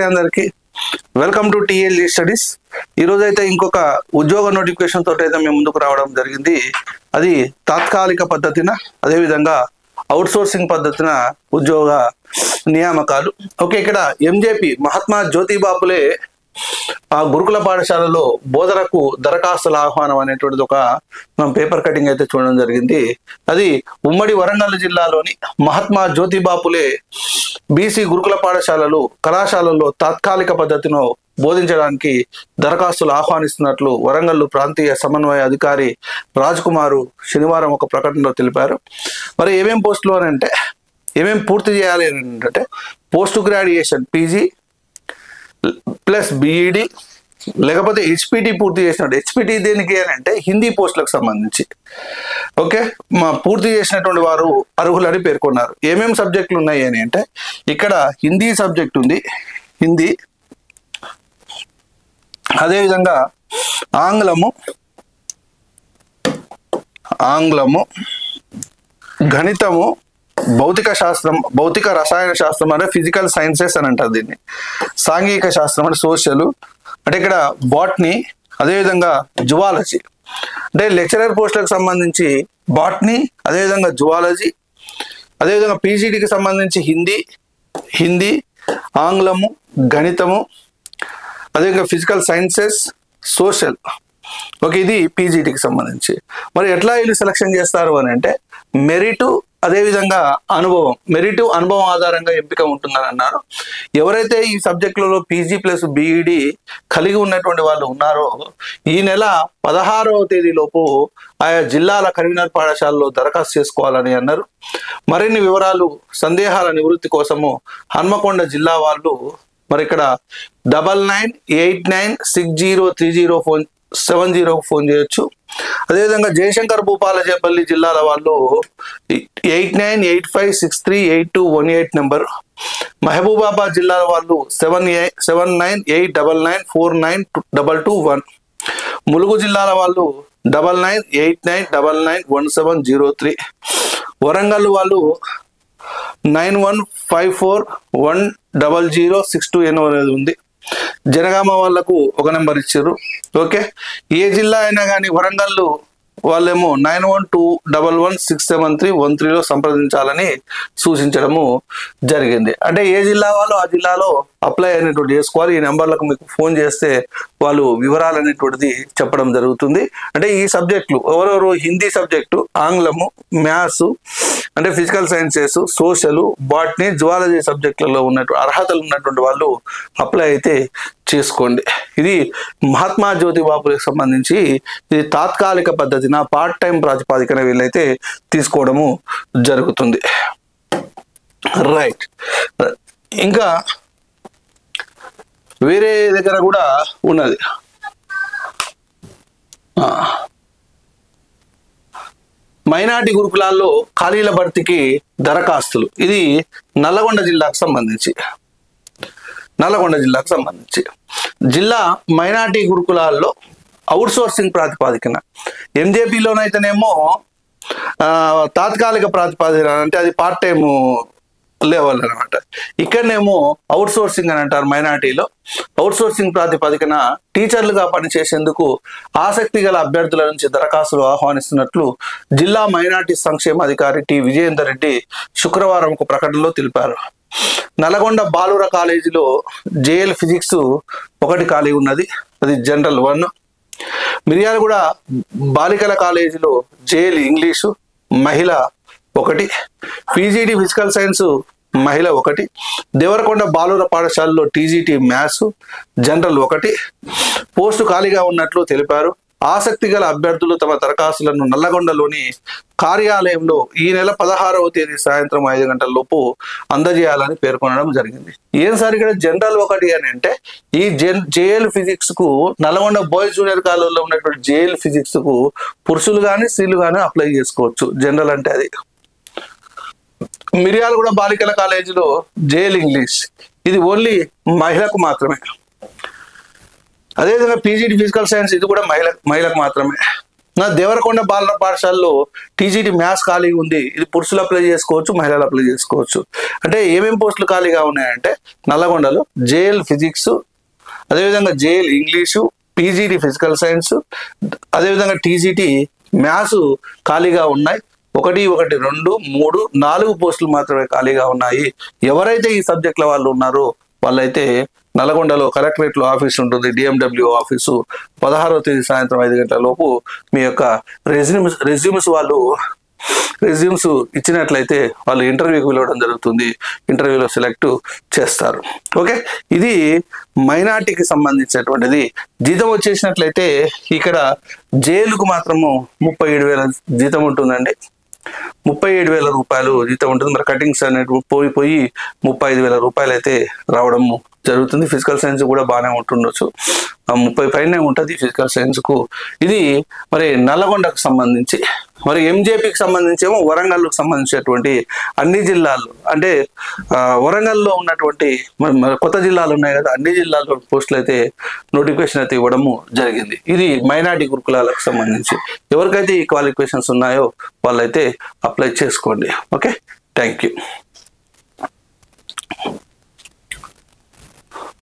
నమస్తే అందరికి welcome to TLG studies. ఈరోజు అయితే ఇంకొక ఉద్యోగ నోటిఫికేషన్ తోటి అయితే మేము ముందుకు రావడం జరిగింది. అది తాత్కాలిక పద్ధతిన, అదేవిధంగా అవుట్ సోర్సింగ్ పద్ధతిన ఉద్యోగ నియామకాలు. ఓకే, ఇక్కడ ఎంజేపీ మహాత్మా జ్యోతిబా ఫులే గురుకుల పాఠశాలలో బోధనకు దరఖాస్తుల ఆహ్వానం అనేటువంటిది ఒక మనం పేపర్ కటింగ్ అయితే చూడడం జరిగింది. అది ఉమ్మడి వరంగల్ జిల్లాలోని మహాత్మా జ్యోతిబా ఫులే బీసీ గురుకుల పాఠశాలలు కళాశాలల్లో తాత్కాలిక పద్ధతిలో బోధించడానికి దరఖాస్తులు ఆహ్వానిస్తున్నట్లు వరంగల్ ప్రాంతీయ సమన్వయ అధికారి రాజ్ కుమారు శనివారం ఒక ప్రకటనలో తెలిపారు. మరి ఏమేం పోస్టులు అని అంటే, ఏమేం పూర్తి చేయాలి అంటే, post graduation PG plus BEd లేకపోతే హెచ్పిటి పూర్తి చేసినట్టు. హెచ్పిటి దేనికి అని అంటే హిందీ పోస్టులకు సంబంధించి. ఓకే, పూర్తి చేసినటువంటి వారు అర్హులని పేర్కొన్నారు. ఏమేమి సబ్జెక్టులు ఉన్నాయి అని అంటే, ఇక్కడ హిందీ సబ్జెక్ట్ ఉంది, హిందీ, అదేవిధంగా ఆంగ్లము, గణితము, భౌతిక శాస్త్రం, భౌతిక రసాయన శాస్త్రం అంటే ఫిజికల్ సైన్సెస్ అని అంటారు దీన్ని, సాంఘిక శాస్త్రం అంటే సోషల్, అంటే ఇక్కడ బాటనీ, అదేవిధంగా జువాలజీ అంటే లెక్చరర్ పోస్టులకు సంబంధించి బాటనీ, అదేవిధంగా జువాలజీ, అదేవిధంగా పీజీడీకి సంబంధించి హిందీ, ఆంగ్లము, గణితము, అదేవిధంగా ఫిజికల్ సైన్సెస్, సోషల్. ఓకే, ఇది పీజీటీకి సంబంధించి. మరి ఎట్లా వీళ్ళు సెలక్షన్ చేస్తారు అని అంటే, మెరిట్ అదేవిధంగా అనుభవం ఆధారంగా ఎంపిక ఉంటుందని అన్నారు. ఎవరైతే ఈ సబ్జెక్టులలో పీజీ ప్లస్ బీఈడి కలిగి ఉన్నటువంటి వాళ్ళు ఉన్నారో ఈ నెల 16వ తేదీలోపు ఆయా జిల్లాల కన్వీనర్ పాఠశాలలో దరఖాస్తు చేసుకోవాలని అన్నారు. మరిన్ని వివరాలు, సందేహాల నివృత్తి కోసము హన్మకొండ జిల్లా వాళ్ళు మరి ఇక్కడ 9989603070 ఫోన్ చేయొచ్చు. అదేవిధంగా జయశంకర్ భూపాలపల్లి జిల్లాల వాళ్ళు 8985638218 నెంబర్, మహబూబాబాద్ జిల్లాల వాళ్ళు 798999492221, ములుగు జిల్లాల వాళ్ళు 9989991703, వరంగల్ వాళ్ళు 9154100628 అనేది ఉంది. జనగామ వాళ్లకు ఒక నెంబర్ ఇచ్చారు. ఓకే, ఏ జిల్లా అయినా కానీ వరంగల్ వాళ్ళేమో 9121167313లో సంప్రదించాలని సూచించడము జరిగింది. అంటే ఏ జిల్లా వాళ్ళు ఆ జిల్లాలో అప్లై అనేటువంటి చేసుకోవాలి. ఈ నెంబర్లకు మీకు ఫోన్ చేస్తే వాళ్ళు వివరాలు అనేటువంటిది చెప్పడం జరుగుతుంది. అంటే ఈ సబ్జెక్టులు ఎవరెవరు, హిందీ సబ్జెక్టు, ఆంగ్లము, మ్యాథ్స్ అంటే physical sciences, social, botany, zoology సబ్జెక్టులలో ఉన్నటువంటి అర్హతలు ఉన్నటువంటి వాళ్ళు అప్లై అయితే చేసుకోండి. ఇది మహాత్మా జ్యోతిబా ఫులేకి సంబంధించి ఇది తాత్కాలిక పద్ధతిన పార్ట్ టైం ప్రాతిపాదికన వీళ్ళైతే తీసుకోవడము జరుగుతుంది. రైట్, ఇంకా వేరే దగ్గర కూడా ఉన్నది. మైనార్టీ గురుకులాల్లో ఖాళీల భర్తీకి దరఖాస్తులు. ఇది నల్లగొండ జిల్లాకు సంబంధించి జిల్లా మైనార్టీ గురుకులాల్లో అవుట్ సోర్సింగ్ ప్రాతిపాదికన, ఎంజేపీలోనైతేనేమో తాత్కాలిక ప్రాతిపాదికన అంటే అది పార్ట్ టైం లెవెల్ అనమాట. ఇక్కడనేమో అవుట్ సోర్సింగ్ అని అంటారు. మైనార్టీలో అవుట్ సోర్సింగ్ ప్రాతిపదికన టీచర్లుగా పనిచేసేందుకు ఆసక్తి గల అభ్యర్థుల నుంచి దరఖాస్తులు ఆహ్వానిస్తున్నట్లు జిల్లా మైనార్టీ సంక్షేమ అధికారి టి విజయేందర్ రెడ్డి శుక్రవారం ఒక ప్రకటనలో తెలిపారు. నల్గొండ బాలుర కాలేజీలో జేఎల్ ఫిజిక్స్ 1 ఖాళీ ఉన్నది, అది జనరల్ 1. మిర్యాలగూడ బాలికల కాలేజీలో జేఎల్ ఇంగ్లీషు మహిళ 1, పీజీటీ ఫిజికల్ సైన్స్ మహిళ 1, దేవరకొండ బాలుర పాఠశాలలో టీజీటీ మ్యాథ్స్ జనరల్ 1 పోస్టు ఖాళీగా ఉన్నట్లు తెలిపారు. ఆసక్తి గల అభ్యర్థులు తమ దరఖాస్తులను నల్లగొండలోని కార్యాలయంలో ఈ నెల 16వ తేదీ సాయంత్రం 5 గంటల లోపు అందజేయాలని పేర్కొనడం జరిగింది. ఏం సార్ ఇక్కడ జనరల్ 1 అని అంటే, ఈ జేఎల్ ఫిజిక్స్ కు నల్గొండ బాయ్స్ జూనియర్ కాలేజీలో ఉన్నటువంటి జేఎల్ ఫిజిక్స్ కు పురుషులు కానీ స్త్రీలు కానీ అప్లై చేసుకోవచ్చు. జనరల్ అంటే అది. మిర్యాలగూడ బాలికల కాలేజీలో జేఎల్ ఇంగ్లీష్ ఇది ఓన్లీ మహిళకు మాత్రమే. అదేవిధంగా పీజీటీ ఫిజికల్ సైన్స్ ఇది కూడా మహిళకు మాత్రమే. నా దేవరకొండ బాలల పాఠశాలలో టీజీటీ మ్యాథ్స్ ఖాళీగా ఉంది. ఇది పురుషులు అప్లై చేసుకోవచ్చు, మహిళలు అప్లై చేసుకోవచ్చు. అంటే ఏమేమి పోస్టులు ఖాళీగా ఉన్నాయంటే నల్లగొండలో జేఎల్ ఫిజిక్స్, అదేవిధంగా JL English, PGT physical science, అదేవిధంగా టీజీటీ మ్యాథ్స్ ఖాళీగా ఉన్నాయి. 1, 1, 2, 3, 4 పోస్టులు మాత్రమే ఖాళీగా ఉన్నాయి. ఎవరైతే ఈ సబ్జెక్టుల వాళ్ళు ఉన్నారో వాళ్ళైతే నల్గొండలో కలెక్టరేట్లో ఆఫీస్ ఉంటుంది, డిఎండబ్ల్యూ ఆఫీసు. 16వ తేదీ సాయంత్రం 5 గంటల లోపు మీ యొక్క రెజ్యూమ్స్ ఇచ్చినట్లయితే వాళ్ళు ఇంటర్వ్యూకి పిలవడం జరుగుతుంది. ఇంటర్వ్యూలో సెలెక్ట్ చేస్తారు. ఓకే, ఇది మైనార్టీకి సంబంధించినటువంటిది. జీతం వచ్చేసినట్లయితే ఇక్కడ జైలుకు మాత్రము 37,000 జీతం ఉంటుందండి. 37,000 రూపాయలు జీతం ఉంటుంది. మరి కటింగ్స్ అనేవి పోయి 35,000 రూపాయలు అయితే రావడం జరుగుతుంది. ఫిజికల్ సైన్స్ కూడా బాగానే ఉంటుండొచ్చు, 30 పైనే ఉంటుంది ఫిజికల్ సైన్స్కు. ఇది మరి నల్లగొండకు సంబంధించి. మరి ఎంజేపీకి సంబంధించి ఏమో వరంగల్కు సంబంధించినటువంటి అన్ని జిల్లాలు, అంటే వరంగల్లో ఉన్నటువంటి కొత్త జిల్లాలు ఉన్నాయి కదా, అన్ని జిల్లాల్లో పోస్టులు అయితే నోటిఫికేషన్ అయితే ఇవ్వడము జరిగింది. ఇది మైనార్టీ గురుకులాలకు సంబంధించి. ఎవరికైతే ఈ క్వాలిఫికేషన్స్ ఉన్నాయో వాళ్ళైతే అప్లై చేసుకోండి. Okay, thank you.